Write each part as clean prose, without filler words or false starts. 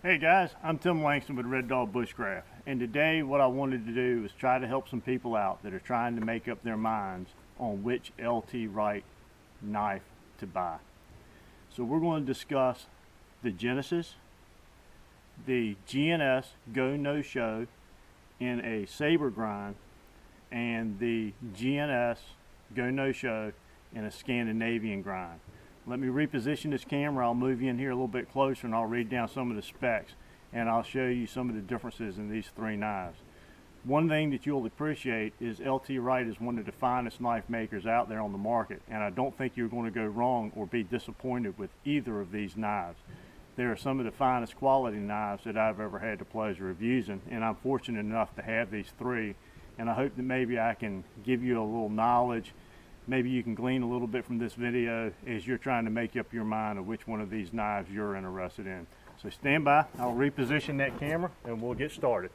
Hey guys, I'm Tim Langston with Red Dog Bushcraft, and today what I wanted to do is try to help some people out that are trying to make up their minds on which LT Wright knife to buy. So we're going to discuss the Genesis, the GNS Go No Show in a Saber grind, and the GNS Go No Show in a Scandinavian grind. Let me reposition this camera. I'll move you in here a little bit closer and I'll read down some of the specs and I'll show you some of the differences in these three knives. One thing that you'll appreciate is LT Wright is one of the finest knife makers out there on the market, and I don't think you're going to go wrong or be disappointed with either of these knives. They are some of the finest quality knives that I've ever had the pleasure of using, and I'm fortunate enough to have these three, and I hope that maybe I can give you a little knowledge. Maybe you can glean a little bit from this video as you're trying to make up your mind of which one of these knives you're interested in. So stand by, I'll reposition that camera and we'll get started.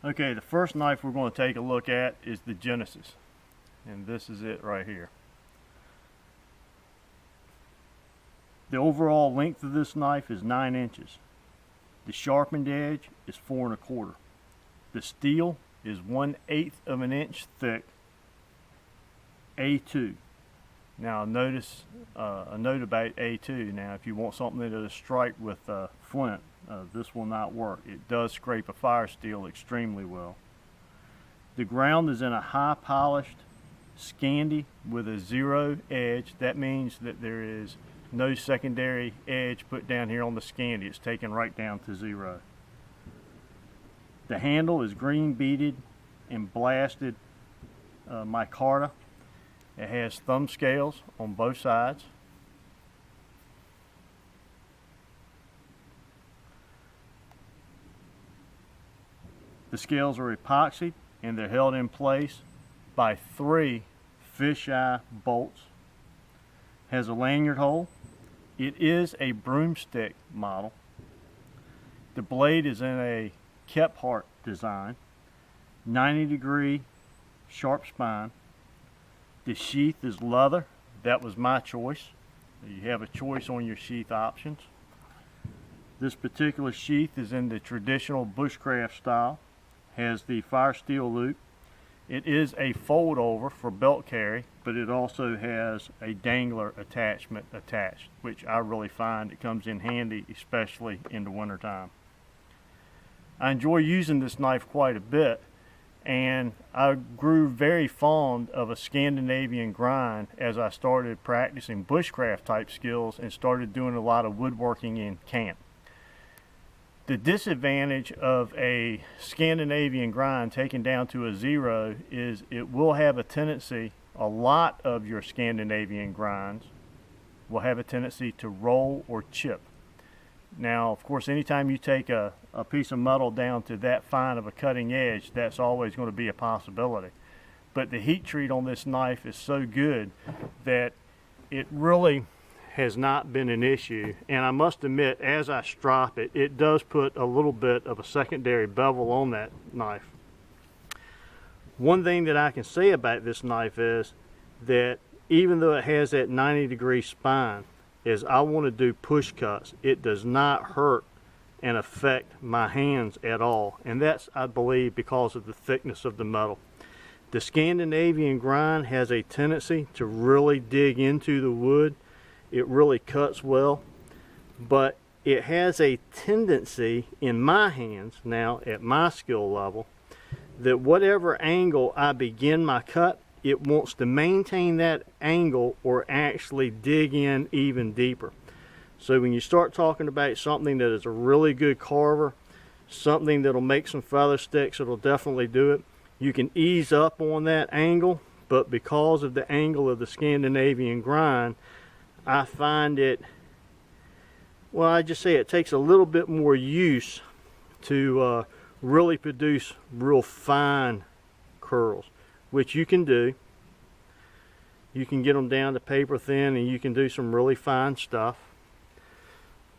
Okay, the first knife we're going to take a look at is the Genesis, and this is it right here. The overall length of this knife is 9 inches. The sharpened edge is 4 1/4. The steel is 1/8 of an inch thick, A2. Now notice a note about A2. Now if you want something that is striped with flint, this will not work. It does scrape a firesteel extremely well. The ground is in a high polished Scandi with a 0 edge. That means that there is no secondary edge put down here on the Scandi. It's taken right down to 0. The handle is green beaded and blasted micarta. It has thumb scales on both sides. The scales are epoxied and they're held in place by 3 fisheye bolts. Has a lanyard hole. It is a broomstick model. The blade is in a Kephart design, 90-degree sharp spine. The sheath is leather. That was my choice. You have a choice on your sheath options. This particular sheath is in the traditional bushcraft style, has the firesteel loop. It is a fold over for belt carry, but it also has a dangler attachment attached, which I really find it comes in handy, especially in the wintertime. I enjoy using this knife quite a bit, and I grew very fond of a Scandinavian grind as I started practicing bushcraft type skills and started doing a lot of woodworking in camp. The disadvantage of a Scandinavian grind taken down to a 0 is it will have a tendency, a lot of your Scandinavian grinds will have a tendency to roll or chip. Now, of course, anytime you take a piece of metal down to that fine of a cutting edge, that's always going to be a possibility. But the heat treat on this knife is so good that it really has not been an issue. And I must admit, as I strop it, it does put a little bit of a secondary bevel on that knife. One thing that I can say about this knife is that even though it has that 90-degree spine, is I want to do push cuts. It does not hurt and affect my hands at all, and that's, I believe, because of the thickness of the metal. The Scandinavian grind has a tendency to really dig into the wood. It really cuts well, but it has a tendency in my hands now at my skill level that whatever angle I begin my cut, it wants to maintain that angle or actually dig in even deeper. So when you start talking about something that is a really good carver, something that'll make some feather sticks, it'll definitely do it. You can ease up on that angle, but because of the angle of the Scandinavian grind, I find it, well, I just say it takes a little bit more use to really produce real fine curls, which you can do. You can get them down to paper thin and you can do some really fine stuff.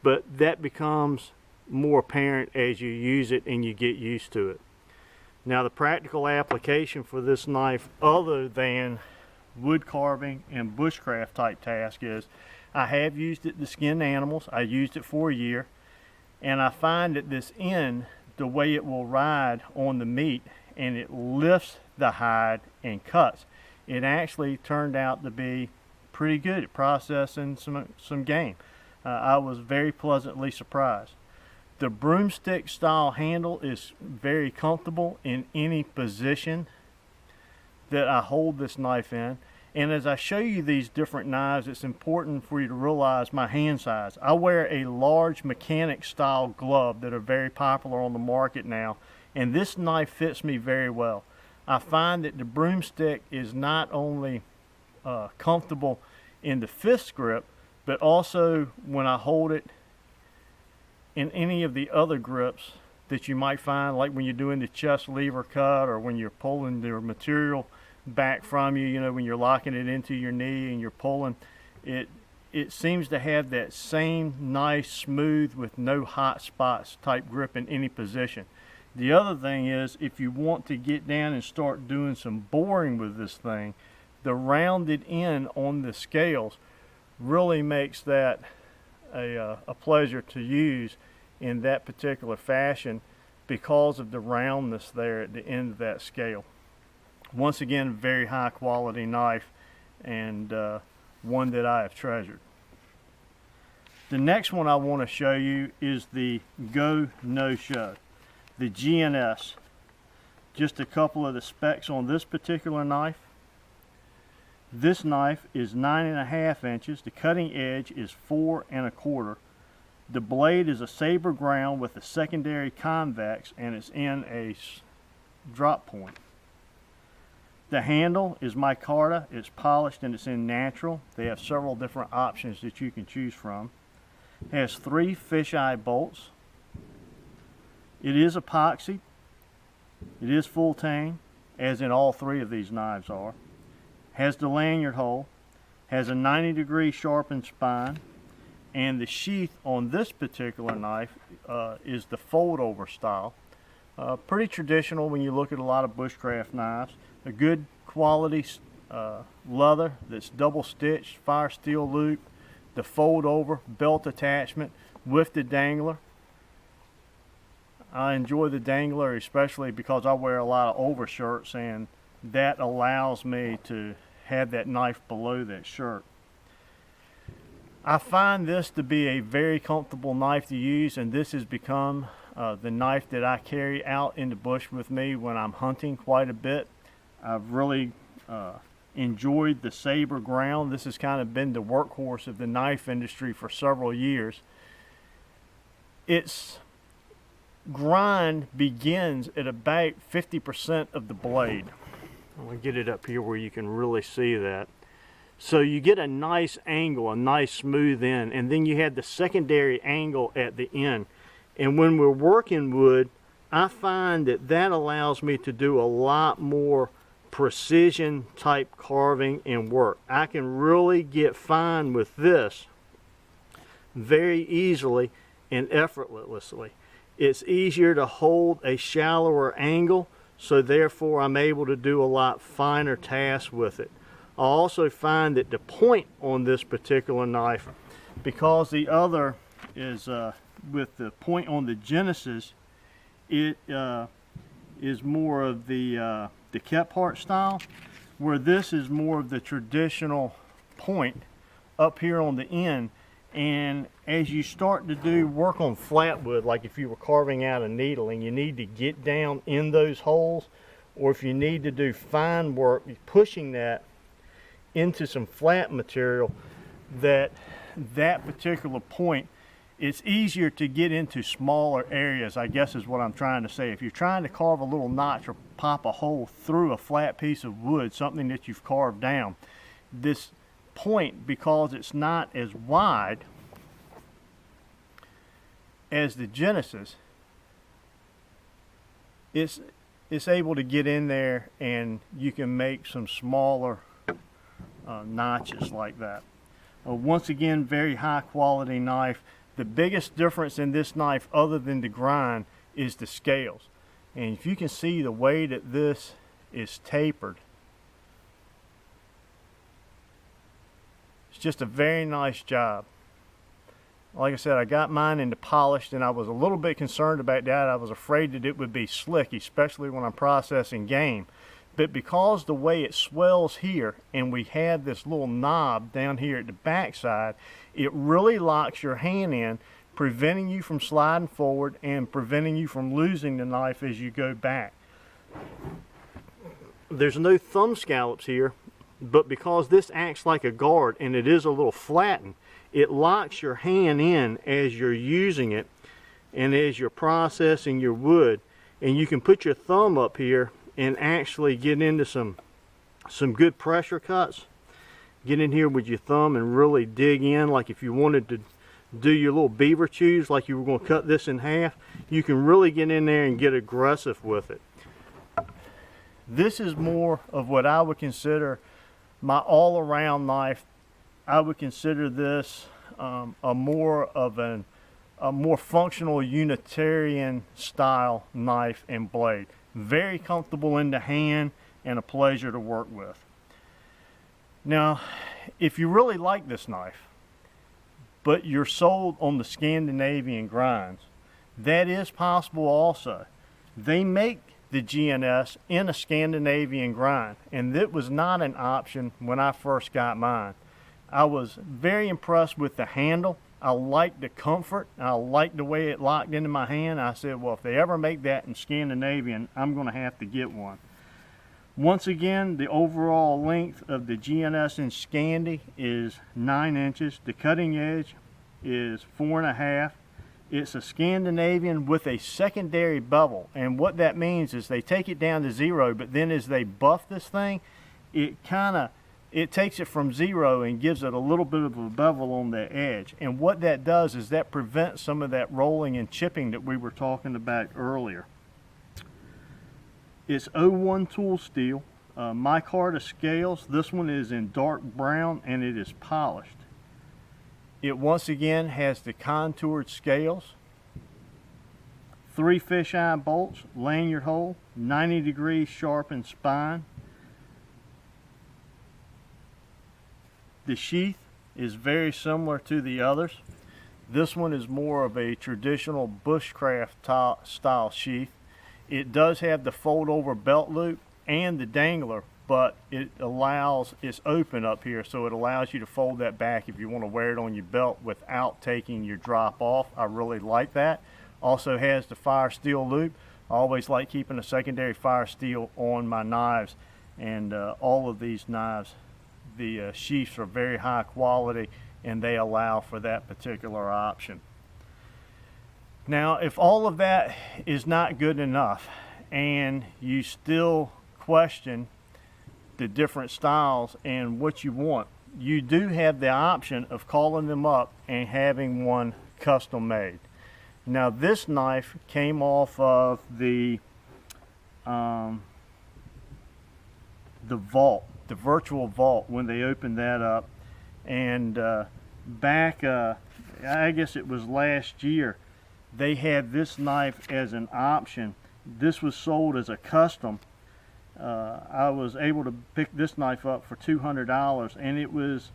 But that becomes more apparent as you use it and you get used to it. Now the practical application for this knife, other than wood carving and bushcraft type task, is I have used it to skin animals. I used it for a year, and I find that this end, the way it will ride on the meat and it lifts the hide and cuts, it actually turned out to be pretty good at processing some game. I was very pleasantly surprised. The broomstick style handle is very comfortable in any position that I hold this knife in. And as I show you these different knives, it's important for you to realize my hand size. I wear a large mechanic style glove that are very popular on the market now, and this knife fits me very well. I find that the broomstick is not only comfortable in the fist grip, but also when I hold it in any of the other grips that you might find, like when you're doing the chest lever cut or when you're pulling the material back from you, when you're locking it into your knee and you're pulling, it seems to have that same nice, smooth, with no hot spots type grip in any position. The other thing is, if you want to get down and start doing some boring with this thing, the rounded end on the scales really makes that a pleasure to use in that particular fashion because of the roundness there at the end of that scale. Once again, very high quality knife, and one that I have treasured. The next one I want to show you is the Go No Show, the GNS. Just a couple of the specs on this particular knife. This knife is 9.5 inches. The cutting edge is 4 1/4. The blade is a saber ground with a secondary convex, and it's in a drop point. The handle is micarta. It's polished and it's in natural. They have several different options that you can choose from. It has 3 fisheye bolts. It is epoxy. It is full tang, as in all 3 of these knives are. Has the lanyard hole. Has a 90-degree sharpened spine. And the sheath on this particular knife is the fold-over style. Pretty traditional when you look at a lot of bushcraft knives. A good quality leather that's double stitched, firesteel loop, the fold-over belt attachment with the dangler. I enjoy the dangler especially because I wear a lot of overshirts, and that allows me to have that knife below that shirt. I find this to be a very comfortable knife to use, and this has become the knife that I carry out in the bush with me when I'm hunting quite a bit. I've really enjoyed the Saber ground. This has kind of been the workhorse of the knife industry for several years. Its grind begins at about 50% of the blade. I'm going to get it up here where you can really see that. So you get a nice angle, a nice smooth end, and then you have the secondary angle at the end. And when we're working wood, I find that that allows me to do a lot more precision type carving and work. I can really get fine with this very easily and effortlessly. It's easier to hold a shallower angle, so therefore I'm able to do a lot finer tasks with it. I also find that the point on this particular knife, because the other is with the point on the Genesis, it is more of the Kephart style, where this is more of the traditional point up here on the end. And as you start to do work on flatwood, like if you were carving out a needle and you need to get down in those holes, or if you need to do fine work, pushing that into some flat material, that particular point, it's easier to get into smaller areas, I guess is what I'm trying to say. If you're trying to carve a little notch or pop a hole through a flat piece of wood, something that you've carved down, this point, because it's not as wide as the Genesis, it's able to get in there and you can make some smaller notches like that. Once again, very high quality knife. The biggest difference in this knife, other than the grind, is the scales. And if you can see the way that this is tapered, It's just a very nice job. Like I said, I got mine into polished, and I was a little bit concerned about that. I was afraid that it would be slick, especially when I'm processing game. But because the way it swells here, and we have this little knob down here at the back side, it really locks your hand in, preventing you from sliding forward and preventing you from losing the knife as you go back. There's no thumb scallops here, but because this acts like a guard and it is a little flattened, it locks your hand in as you're using it and as you're processing your wood, and you can put your thumb up here and actually get into some good pressure cuts. Get in here with your thumb and really dig in, like if you wanted to do your little beaver chews, like you were going to cut this in half, you can really get in there and get aggressive with it. This is more of what I would consider my all-around knife. I would consider this a more functional Unitarian style knife and blade. Very comfortable in the hand and a pleasure to work with. Now, if you really like this knife, but you're sold on the Scandinavian grinds, that is possible also. They make the GNS in a Scandinavian grind, and that was not an option when I first got mine. I was very impressed with the handle. I liked the comfort. I liked the way it locked into my hand. I said, well, if they ever make that in Scandinavian, I'm going to have to get one. Once again, the overall length of the GNS in Scandi is 9 inches. The cutting edge is 4.5. It's a Scandinavian with a secondary bevel, and what that means is they take it down to 0, but then as they buff this thing, it takes it from 0 and gives it a little bit of a bevel on the edge. And what that does is that prevents some of that rolling and chipping that we were talking about earlier. It's 01 tool steel, micarta scales. This one is in dark brown and it is polished. It once again has the contoured scales, 3 fisheye bolts, lanyard hole, 90-degree sharpened spine. The sheath is very similar to the others. This one is more of a traditional bushcraft style sheath. It does have the fold over belt loop and the dangler, but it's open up here, so it allows you to fold that back if you want to wear it on your belt without taking your drop off. I really like that. Also has the firesteel loop. I always like keeping a secondary firesteel on my knives, and all of these knives, the sheaths are very high quality and they allow for that particular option. Now, if all of that is not good enough and you still question the different styles and what you want, you do have the option of calling them up and having one custom made. Now, this knife came off of the vault, the virtual vault, when they opened that up, and back I guess it was last year, they had this knife as an option. This was sold as a custom. I was able to pick this knife up for $200, and it was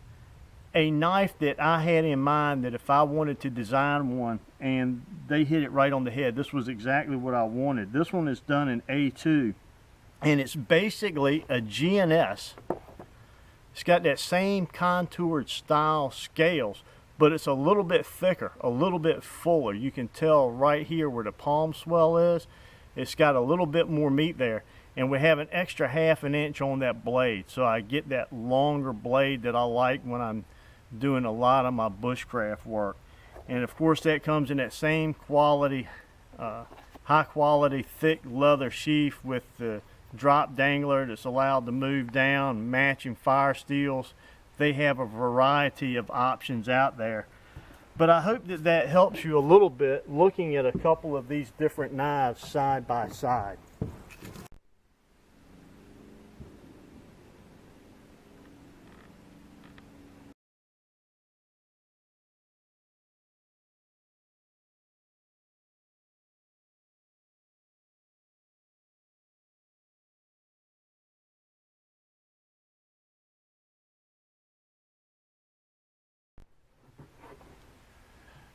a knife that I had in mind that if I wanted to design one, and they hit it right on the head. This was exactly what I wanted. This one is done in A2, and it's basically a GNS. It's got that same contoured style scales, but it's a little bit thicker, a little bit fuller. You can tell right here where the palm swell is. It's got a little bit more meat there, and we have an extra ½ an inch on that blade, so I get that longer blade that I like when I'm doing a lot of my bushcraft work. And of course that comes in that same quality, high quality thick leather sheath with the drop dangler that's allowed to move down, matching fire steels. They have a variety of options out there. But I hope that that helps you a little bit looking at a couple of these different knives side by side.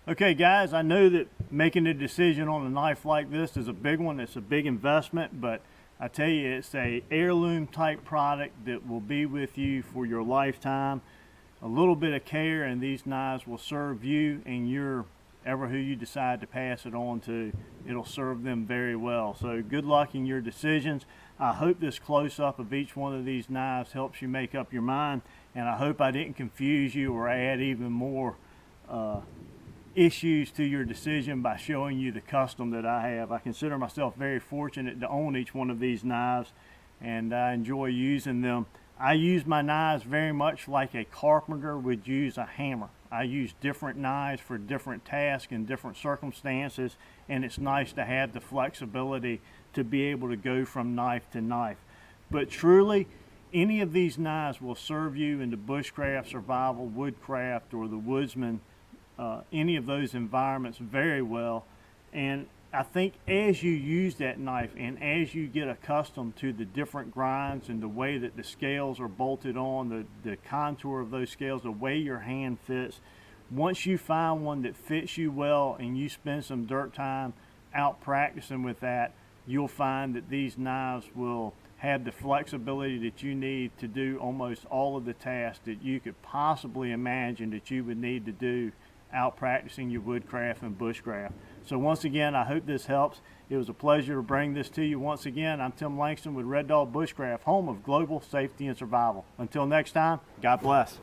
Okay guys, I know that making a decision on a knife like this is a big one. It's a big investment, but I tell you, it's a heirloom type product that will be with you for your lifetime. A little bit of care and these knives will serve you and who you decide to pass it on to. It'll serve them very well. So good luck in your decisions. I hope this close-up of each one of these knives helps you make up your mind, and I hope I didn't confuse you or add even more issues to your decision by showing you the custom that I have. I consider myself very fortunate to own each one of these knives, and I enjoy using them. I use my knives very much like a carpenter would use a hammer. I use different knives for different tasks and different circumstances, and it's nice to have the flexibility to be able to go from knife to knife. But truly, any of these knives will serve you in the bushcraft, survival, woodcraft, or the woodsman, any of those environments very well. And I think as you use that knife and as you get accustomed to the different grinds and the way that the scales are bolted on, the contour of those scales, the way your hand fits, once you find one that fits you well and you spend some dirt time out practicing with that, you'll find that these knives will have the flexibility that you need to do almost all of the tasks that you could possibly imagine that you would need to do out practicing your woodcraft and bushcraft. So once again, I hope this helps. It was a pleasure to bring this to you once again. I'm Tim Langston with Red Dog Bushcraft, home of global safety and survival. Until next time, God bless.